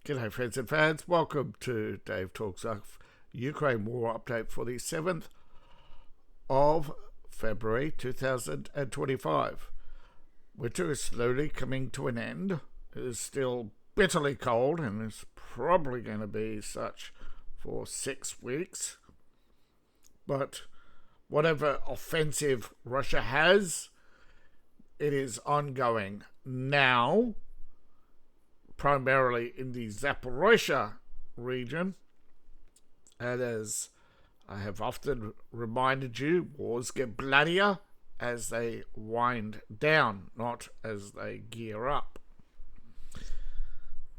G'day friends and fans, welcome to Dave Talks Ukraine War Update for the 7th of February 2025. Winter is slowly coming to an end. It is still bitterly cold and is probably going to be such for 6 weeks. But whatever offensive Russia has, it is ongoing now, primarily in the Zaporozhye region. And as I have often reminded you, wars get bloodier as they wind down, not as they gear up.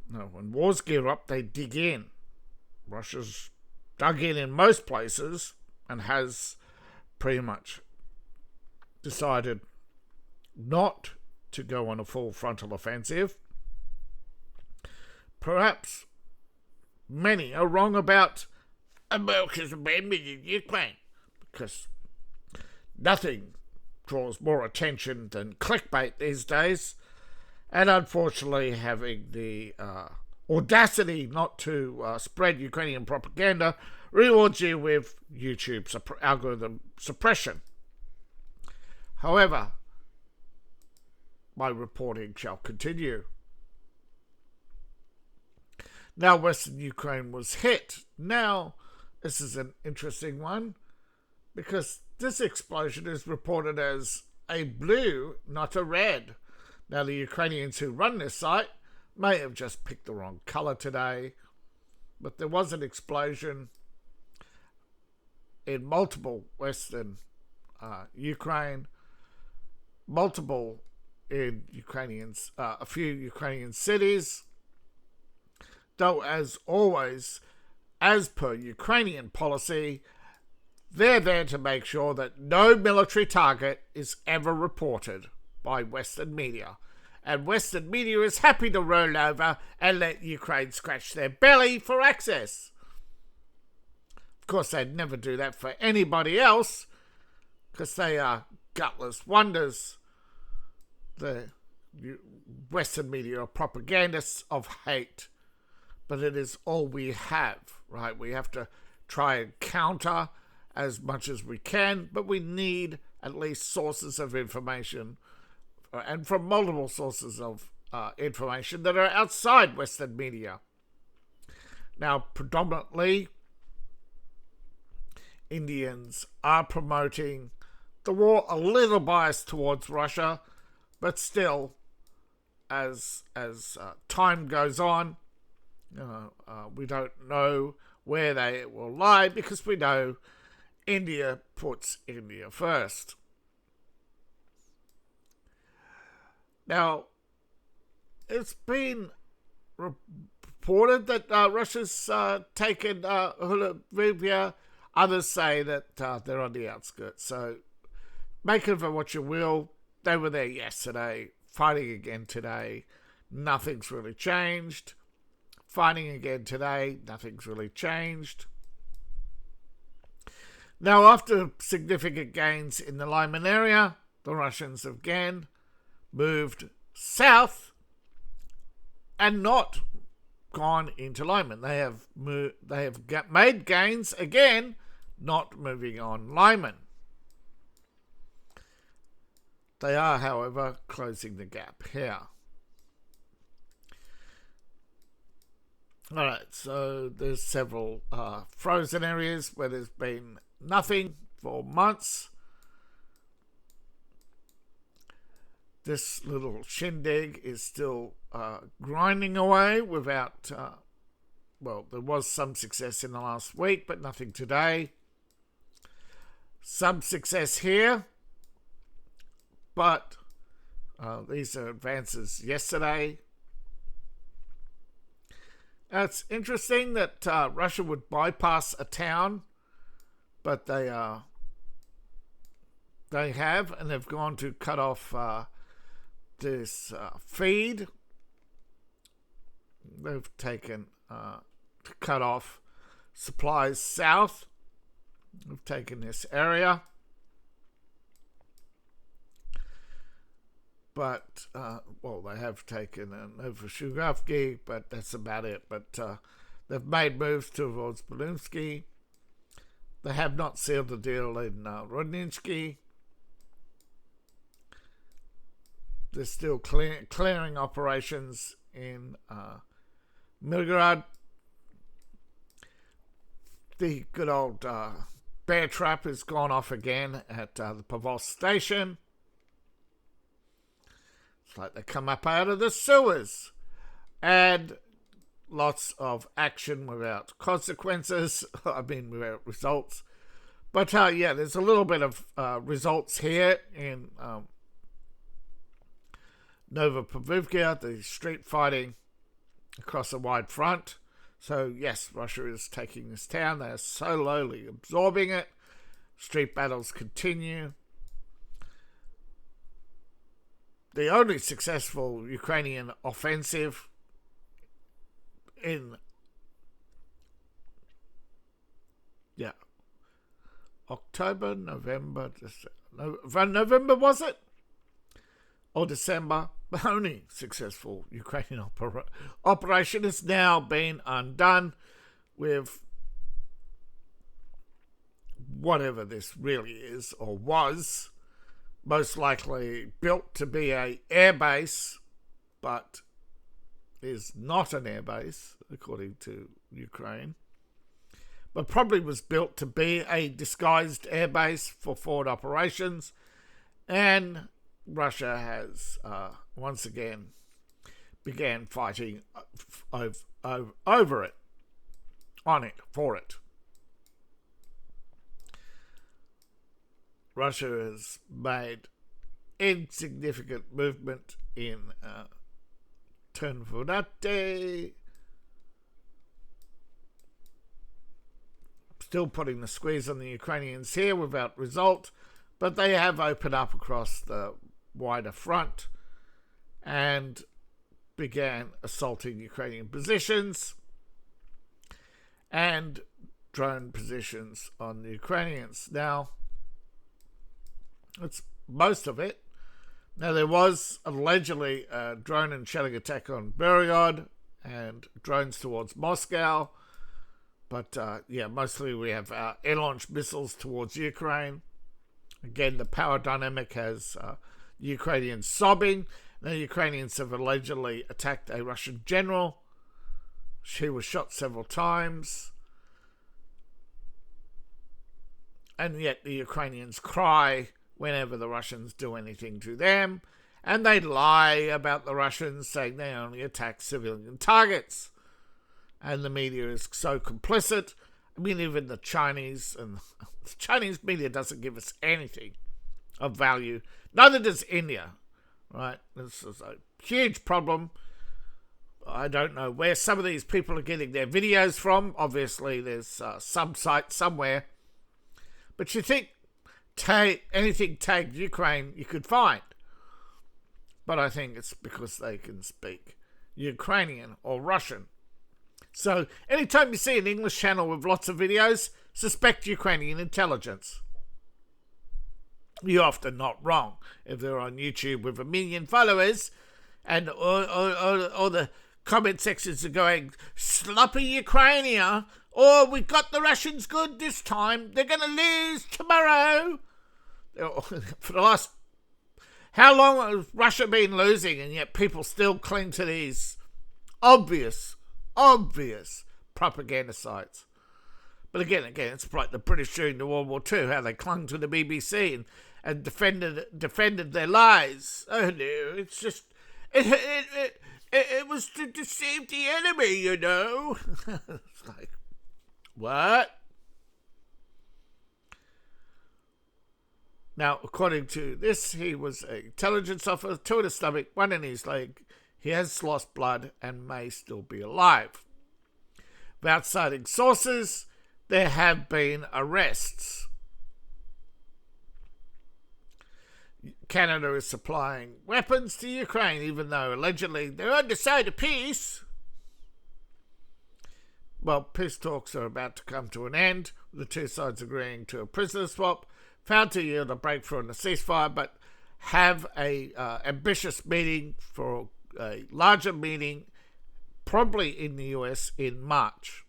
Now, when wars gear up, they dig in. Russia's dug in most places and has pretty much decided not to go on a full frontal offensive. Perhaps many are wrong about America's abandonment in Ukraine, because nothing draws more attention than clickbait these days, and unfortunately having the audacity not to spread Ukrainian propaganda rewards you with YouTube algorithm suppression. However, my reporting shall continue. Now Western Ukraine was hit. Now, this is an interesting one, because this explosion is reported as a blue, not a red. Now, the Ukrainians who run this site may have just picked the wrong colour today, but there was an explosion in multiple Western Ukraine, multiple in a few Ukrainian cities. Though, as always, as per Ukrainian policy, they're there to make sure that no military target is ever reported by Western media. And Western media is happy to roll over and let Ukraine scratch their belly for access. Of course, they'd never do that for anybody else, because they are gutless wonders. The Western media are propagandists of hate. But it is all we have, right? We have to try and counter as much as we can, but we need at least sources of information, and from multiple sources of information that are outside Western media. Now, predominantly, Indians are promoting the war, a little biased towards Russia, but still, as time goes on, we don't know where they will lie, because we know India puts India first. Now, it's been reported that Russia's taken Hulavivia. Others say that they're on the outskirts. So make of it what you will. They were there yesterday, fighting again today. Nothing's really changed. Fighting again today, nothing's really changed. Now, after significant gains in the Lyman area, the Russians again moved south and not gone into Lyman. They have made gains again, not moving on Lyman. They are, however, closing the gap here. All right, so there's several frozen areas where there's been nothing for months. This little shindig is still grinding away without, there was some success in the last week, but nothing today. Some success here, but these are advances yesterday. It's interesting that Russia would bypass a town, but they have, and they've gone to cut off this feed. They've taken to cut off supplies south. They've taken this area. but, well, they have taken Novoshugovsky, but that's about it. But they've made moves towards Belunsky. They have not sealed the deal in Rodninsky. They're still clearing operations in Milgorod. The good old bear trap has gone off again at the Pavost station. It's like they come up out of the sewers. And lots of action without consequences. I mean, without results. But yeah, there's a little bit of results here in Novopavlivka, the street fighting across a wide front. So yes, Russia is taking this town. They are slowly absorbing it. Street battles continue. The only successful Ukrainian offensive in October, November, November was it? Or December? The only successful Ukrainian operation has now been undone with whatever this really is or was, most likely built to be an airbase, but is not an airbase, according to Ukraine, but probably was built to be a disguised airbase for forward operations, and Russia has once again began fighting over it, on it, for it. Russia has made insignificant movement in Ternvonate, still putting the squeeze on the Ukrainians here without result, but they have opened up across the wider front and began assaulting Ukrainian positions and drone positions on the Ukrainians. Now, that's most of it. Now, there was allegedly a drone and shelling attack on Belgorod and drones towards Moscow. But, yeah, mostly we have air-launched missiles towards Ukraine. Again, the power dynamic has Ukrainians sobbing. The Ukrainians have allegedly attacked a Russian general. She was shot several times. And yet the Ukrainians cry whenever the Russians do anything to them. And they lie about the Russians, saying they only attack civilian targets. And the media is so complicit. I mean, even the Chinese media doesn't give us anything of value. Neither does India, right? This is a huge problem. I don't know where some of these people are getting their videos from. Obviously, there's some site somewhere. But you think anything tagged Ukraine you could find. But I think it's because they can speak Ukrainian or Russian. So anytime you see an English channel with lots of videos, suspect Ukrainian intelligence. You're often not wrong. If they're on YouTube with 1 million followers and all the comment sections are going, sloppy Ukraine, or we got the Russians good this time, they're going to lose tomorrow. For the last... How long has Russia been losing, and yet people still cling to these obvious propaganda sites? But again, it's like the British during the World War II, how they clung to the BBC and defended their lies. Oh no, it's just it was to deceive the enemy, you know. It's like, what? Now, according to this, he was an intelligence officer, 2 in his stomach, 1 in his leg. He has lost blood and may still be alive. Without citing sources, there have been arrests. Canada is supplying weapons to Ukraine, even though allegedly they're on the side of peace. Well, peace talks are about to come to an end, with the two sides agreeing to a prisoner swap, found to yield a breakthrough in the ceasefire, but have a ambitious meeting for a larger meeting, probably in the US in March.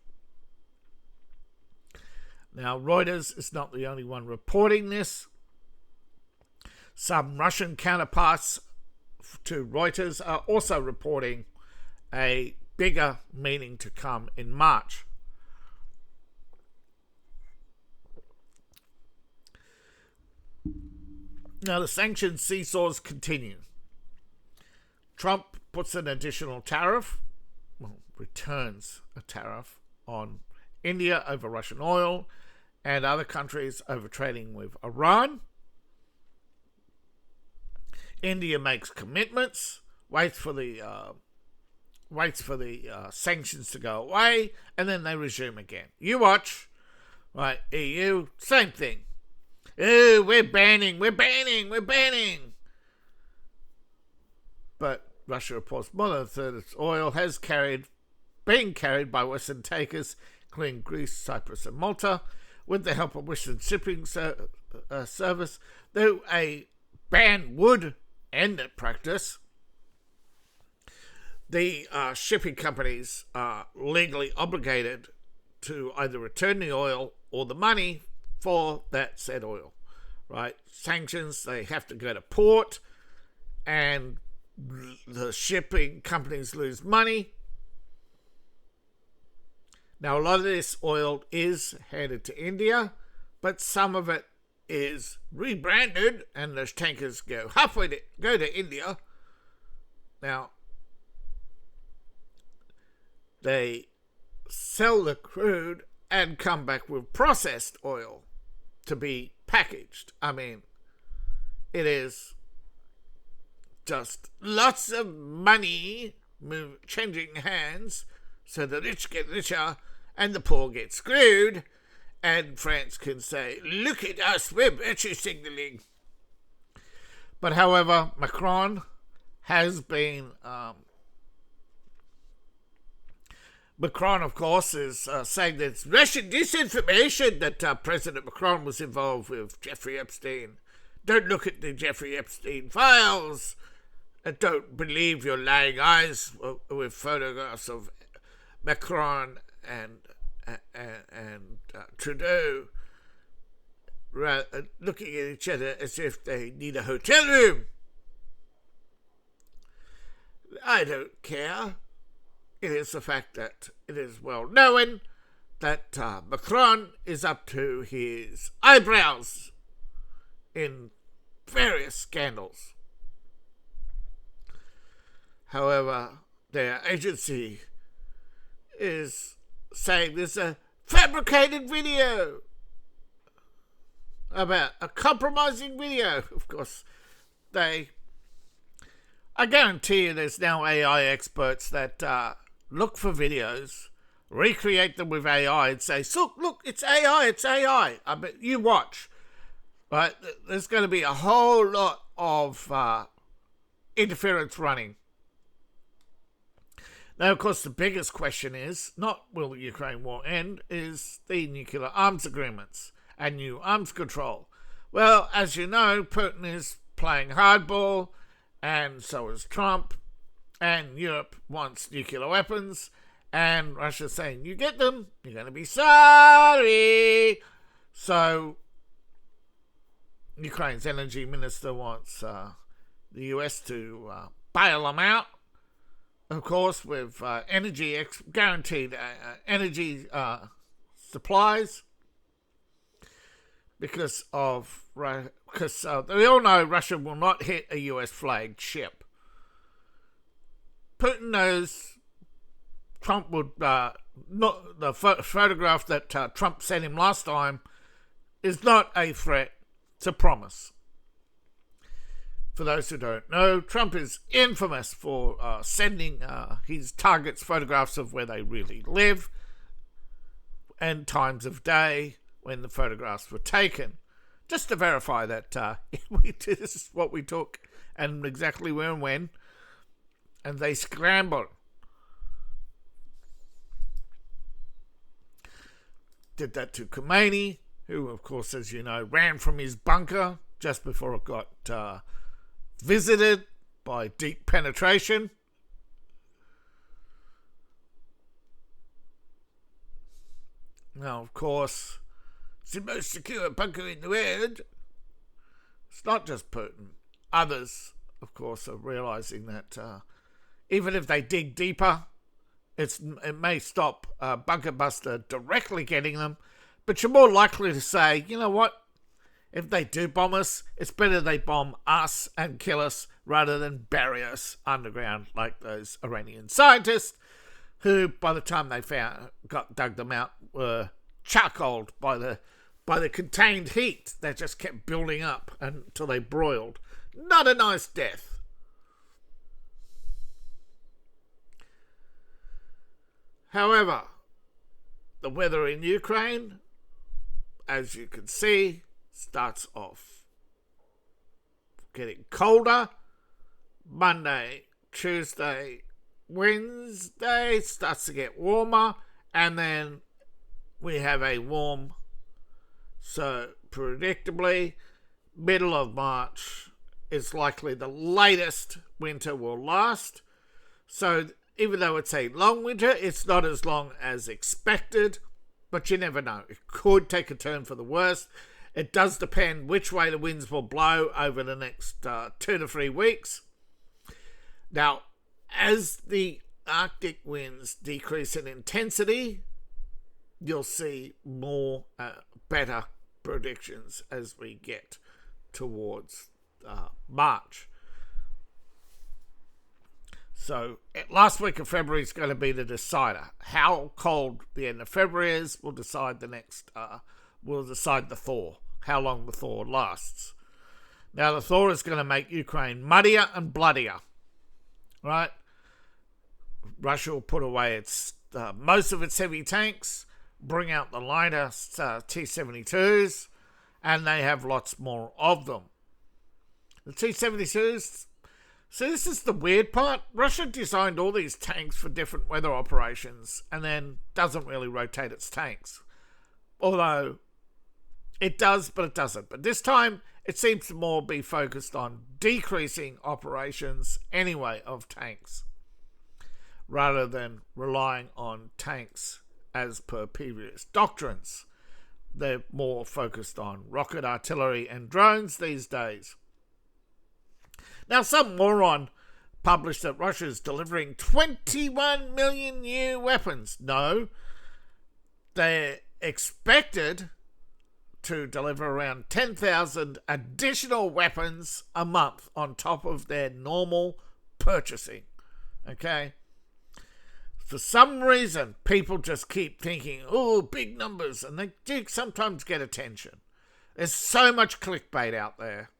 Now, Reuters is not the only one reporting this. Some Russian counterparts to Reuters are also reporting a bigger meeting to come in March. Now, the sanctions seesaws continue. Trump puts an additional tariff, returns a tariff on India over Russian oil and other countries over trading with Iran. India makes commitments, waits for the sanctions to go away, and then they resume again. You watch, right? EU, same thing. Oh, we're banning. But Russia reports more than a third of its oil has been carried by Western takers, including Greece, Cyprus, and Malta, with the help of Western shipping service. Though a ban would end that practice, the shipping companies are legally obligated to either return the oil or the money for that said oil, right? Sanctions, they have to go to port, and the shipping companies lose money. Now, a lot of this oil is headed to India, but some of it is rebranded, and those tankers go to India. Now, they sell the crude and come back with processed oil to be packaged. I mean, it is just lots of money changing hands, so the rich get richer and the poor get screwed, and France can say, look at us, we're virtue signalling. But however, Macron has been Macron, of course, is saying that it's Russian disinformation that President Macron was involved with Jeffrey Epstein. Don't look at the Jeffrey Epstein files. Don't believe your lying eyes with photographs of Macron and Trudeau looking at each other as if they need a hotel room. I don't care. It is the fact that it is well known that Macron is up to his eyebrows in various scandals. However, their agency is saying there's a fabricated video about a compromising video. Of course, I guarantee you there's now AI experts that look for videos, recreate them with AI, and say, look, it's AI. I bet you watch. Right? There's going to be a whole lot of interference running. Now, of course, the biggest question is not will the Ukraine war end, is the nuclear arms agreements and new arms control. Well, as you know, Putin is playing hardball, and so is Trump, and Europe wants nuclear weapons, and Russia's saying, you get them, you're going to be sorry. So, Ukraine's energy minister wants the US to bail them out, of course, with guaranteed energy supplies, because we all know Russia will not hit a US flagged ship. Putin knows Trump would not. The photograph that Trump sent him last time is not a threat; it's a promise. For those who don't know, Trump is infamous for sending his targets photographs of where they really live and times of day when the photographs were taken, just to verify that this is what we took and exactly where and when. And they scrambled. Did that to Khomeini, who, of course, as you know, ran from his bunker just before it got visited by deep penetration. Now, of course, it's the most secure bunker in the world. It's not just Putin. Others, of course, are realising that even if they dig deeper, it may stop a bunker buster directly getting them, but you're more likely to say, you know what, if they do bomb us, it's better they bomb us and kill us rather than bury us underground like those Iranian scientists who, by the time they dug them out, were charcoaled by the contained heat that just kept building up until they broiled. Not a nice death. However, the weather in Ukraine, as you can see, starts off getting colder. Monday, Tuesday, Wednesday starts to get warmer, and then we have a warm, so predictably, middle of March is likely the latest winter will last. So even though it's a long winter, it's not as long as expected, but you never know. It could take a turn for the worse. It does depend which way the winds will blow over the next 2 to 3 weeks. Now, as the Arctic winds decrease in intensity, you'll see more better predictions as we get towards March. So last week of February is going to be the decider. How cold the end of February is will decide the thaw, how long the thaw lasts. Now the thaw is going to make Ukraine muddier and bloodier, right? Russia will put away its most of its heavy tanks, bring out the lighter T-72s, and they have lots more of them. The T-72s, so this is the weird part. Russia designed all these tanks for different weather operations and then doesn't really rotate its tanks. Although it does, but it doesn't. But this time it seems to more be focused on decreasing operations anyway of tanks, rather than relying on tanks as per previous doctrines. They're more focused on rocket artillery and drones these days. Now, some moron published that Russia is delivering 21 million new weapons. No, they're expected to deliver around 10,000 additional weapons a month on top of their normal purchasing. Okay? For some reason, people just keep thinking, oh, big numbers, and they do sometimes get attention. There's so much clickbait out there.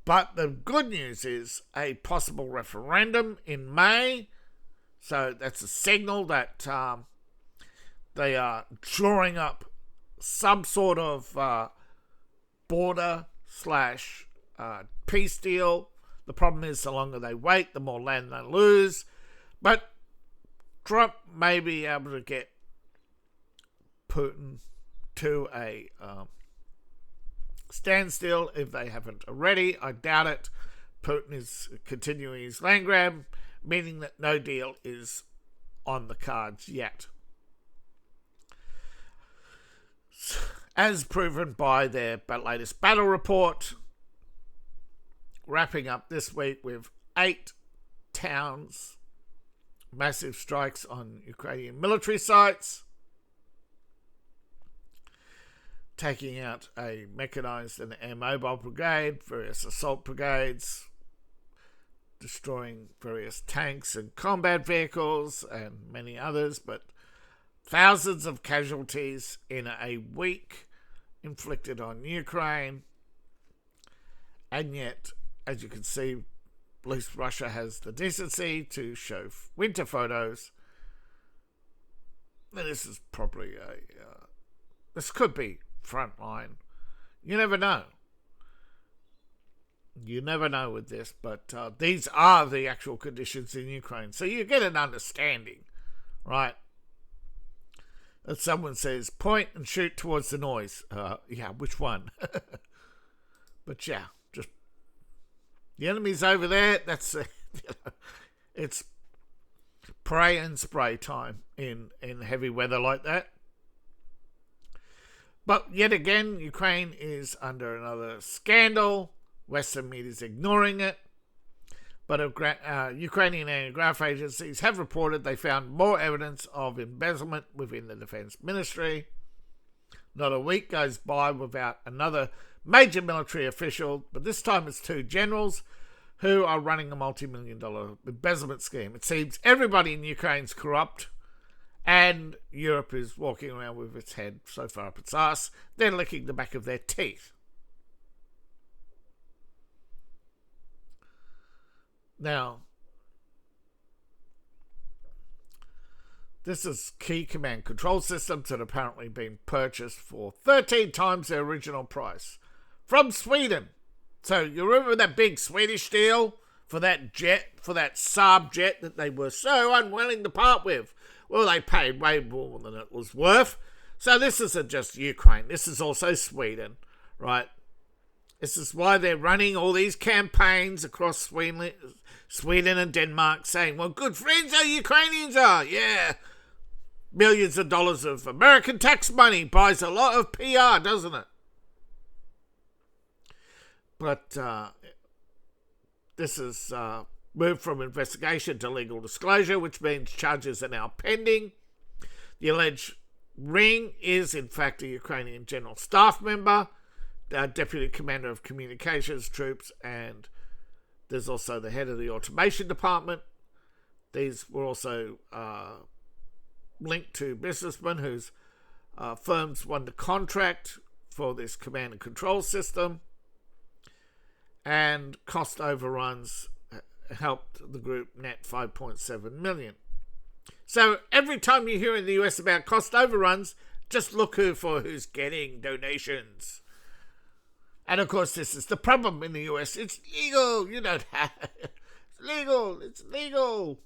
But the good news is a possible referendum in May. So that's a signal that they are drawing up some sort of border / peace deal. The problem is the longer they wait, the more land they lose. But Trump may be able to get Putin to a standstill if they haven't already. I doubt it. Putin is continuing his land grab, meaning that no deal is on the cards yet. As proven by their latest battle report, wrapping up this week with 8 towns, massive strikes on Ukrainian military sites, taking out a mechanised and air mobile brigade, various assault brigades, destroying various tanks and combat vehicles and many others, but thousands of casualties in a week inflicted on Ukraine. And yet, as you can see, at least Russia has the decency to show winter photos. And this is probably this could be frontline. You never know. You never know with this, but these are the actual conditions in Ukraine. So you get an understanding, right? That someone says, point and shoot towards the noise. Yeah, which one? But yeah, just The enemy's over there. That's it's pray and spray time in heavy weather like that. But yet again, Ukraine is under another scandal. Western media is ignoring it. But Ukrainian anti-graft agencies have reported they found more evidence of embezzlement within the defense ministry. Not a week goes by without another major military official, but this time it's two generals who are running a multi-million-dollar embezzlement scheme. It seems everybody in Ukraine's corrupt, and Europe is walking around with its head so far up its arse, they're licking the back of their teeth. Now, this is key command control systems that have apparently been purchased for 13 times their original price from Sweden. So you remember that big Swedish deal for that jet, for that Saab jet that they were so unwilling to part with? Well, they paid way more than it was worth. So this isn't just Ukraine. This is also Sweden, right? This is why they're running all these campaigns across Sweden and Denmark saying, well, good friends our Ukrainians are. Yeah. Millions of dollars of American tax money buys a lot of PR, doesn't it? But this is moved from investigation to legal disclosure, which means charges are now pending. The alleged ring is, in fact, a Ukrainian general staff member, deputy commander of communications troops, and there's also the head of the automation department. These were also linked to businessmen whose firms won the contract for this command and control system, and cost overruns helped the group net $5.7 million. So every time you hear in the US about cost overruns, just look who's getting donations. And of course, this is the problem in the US. It's legal. You don't have it's legal. It's legal.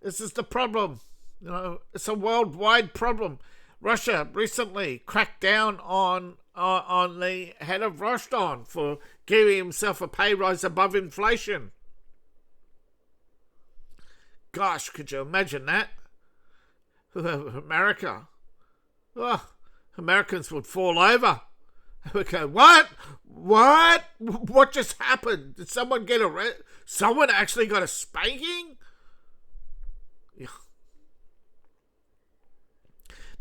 This is the problem. You know, it's a worldwide problem. Russia recently cracked down on the head of Roston for giving himself a pay rise above inflation. Gosh, could you imagine that? America. Oh, Americans would fall over. They would go, what? What? What just happened? Did someone get arrested? Someone actually got a spanking? Yeah.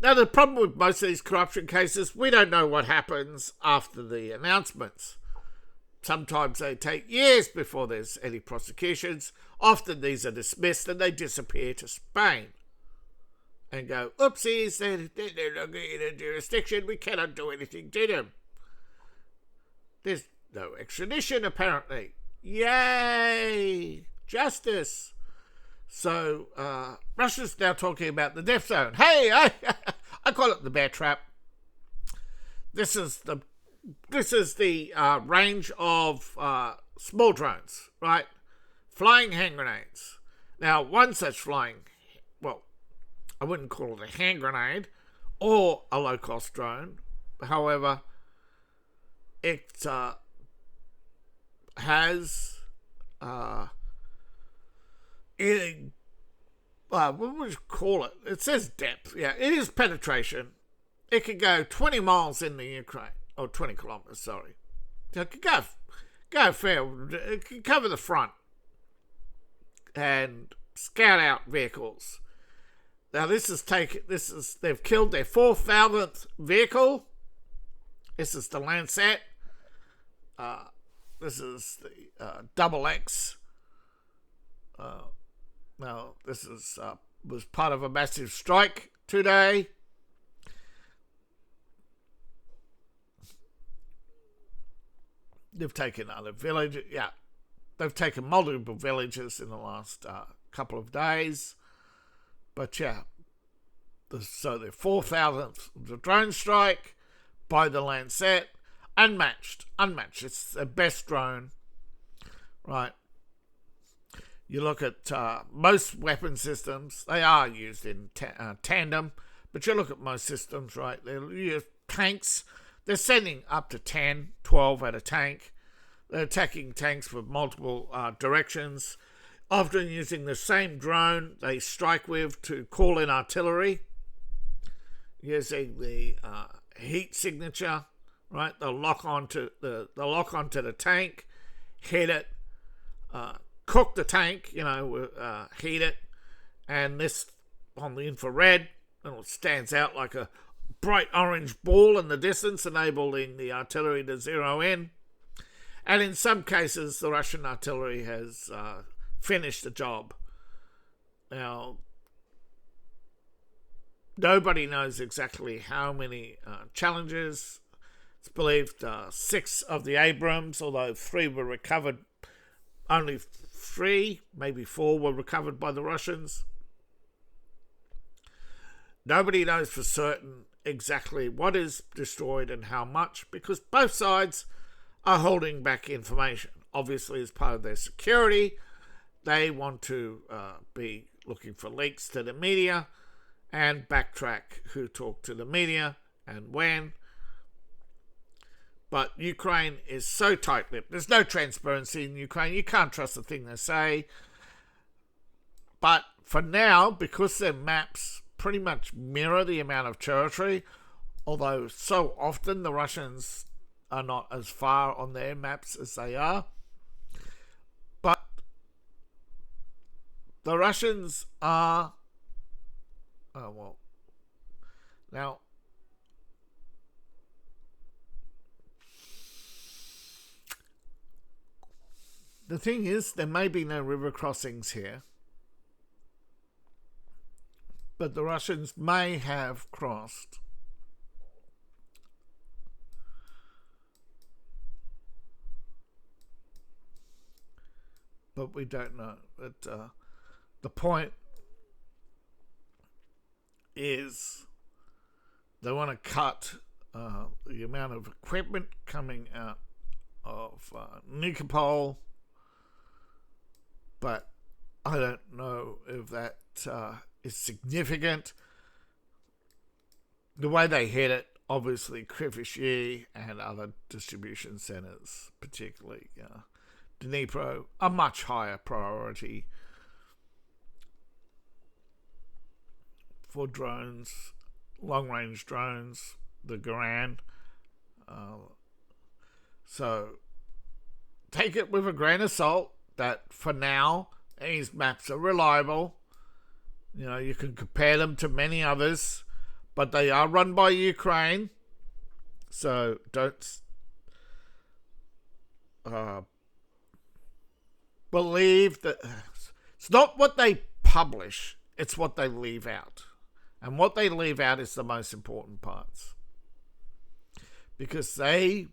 Now, the problem with most of these corruption cases, we don't know what happens after the announcements. Sometimes they take years before there's any prosecutions. Often these are dismissed and they disappear to Spain and go, oopsies, they're not in a jurisdiction, we cannot do anything to them. There's no extradition, apparently. Yay! Justice! So, Russia's now talking about the death zone. Hey, I call it the bear trap. This is the range of small drones, right? Flying hand grenades. Now, one such flying, well, I wouldn't call it a hand grenade or a low-cost drone. However, it has what would you call it? It says depth. Yeah, it is penetration. It could go 20 miles in the Ukraine. Or 20 kilometres, sorry. So it could go fair. It could cover the front and scout out vehicles. Now they've killed their 4,000th vehicle. This is the Lancet. This is the Double X. Now this was part of a massive strike today. They've taken other villages. Yeah, they've taken multiple villages in the last couple of days. But yeah, so the 4,000th drone strike by the Lancet, unmatched. It's the best drone, right? You look at most weapon systems; they are used in tandem. But you look at most systems, right? They're tanks. They're sending up to 10, 12 at a tank. They're attacking tanks from multiple directions, often using the same drone they strike with to call in artillery, using the heat signature. Right, they'll lock onto the tank, hit it, cook the tank, heat it, and this on the infrared, and it stands out like a bright orange ball in the distance, enabling the artillery to zero in. And in some cases, the Russian artillery has finished the job. Now, nobody knows exactly how many challenges. It's believed 6 of the Abrams, although 3 were recovered. Only 3, maybe 4 were recovered by the Russians. Nobody knows for certain exactly what is destroyed and how much, because both sides are holding back information. Obviously, as part of their security, they want to be looking for leaks to the media and backtrack who talked to the media and when. But Ukraine is so tight-lipped. There's no transparency in Ukraine. You can't trust the thing they say. But for now, because their maps pretty much mirror the amount of territory, although so often the Russians are not as far on their maps as they are. But the Russians are... Now... The thing is, there may be no river crossings here, but the Russians may have crossed. But we don't know. But the point is they want to cut the amount of equipment coming out of Nikopol. But I don't know if that is significant. The way they hit it, obviously, Krivishye and other distribution centers, particularly Dnipro, a much higher priority for drones, long-range drones, the Garan. So take it with a grain of salt. That for now, these maps are reliable. You can compare them to many others, but they are run by Ukraine. So don't believe that. It's not what they publish, it's what they leave out. And what they leave out is the most important parts. Because they're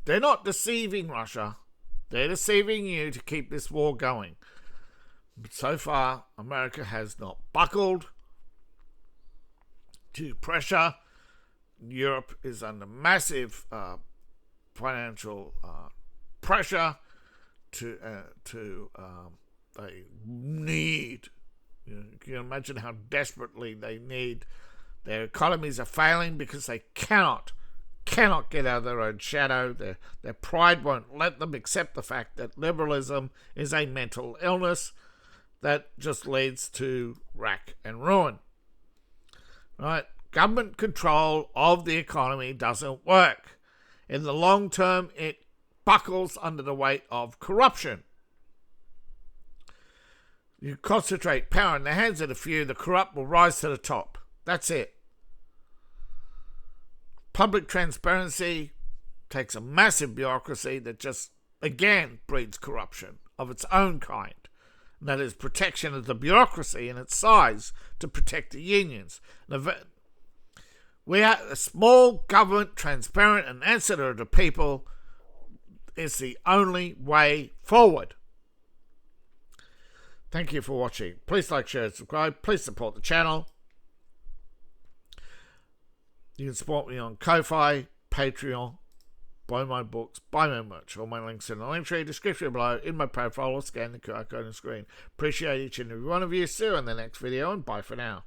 not deceiving Russia. They're deceiving you to keep this war going. But so far, America has not buckled to pressure. Europe is under massive financial pressure they need. You can imagine how desperately they need. Their economies are failing because they cannot get out of their own shadow. Their pride won't let them accept the fact that liberalism is a mental illness that just leads to rack and ruin. Right? Government control of the economy doesn't work. In the long term, it buckles under the weight of corruption. You concentrate power in the hands of the few, the corrupt will rise to the top. That's it. Public transparency takes a massive bureaucracy that just, again, breeds corruption of its own kind. And that is protection of the bureaucracy and its size to protect the unions. We are a small government, transparent and answer to the people is the only way forward. Thank you for watching. Please like, share, and subscribe. Please support the channel. You can support me on Ko-Fi, Patreon, buy my books, buy my merch. All my links in the link tree, description below, in my profile, or scan the QR code on the screen. Appreciate each and every one of you. See you in the next video, and bye for now.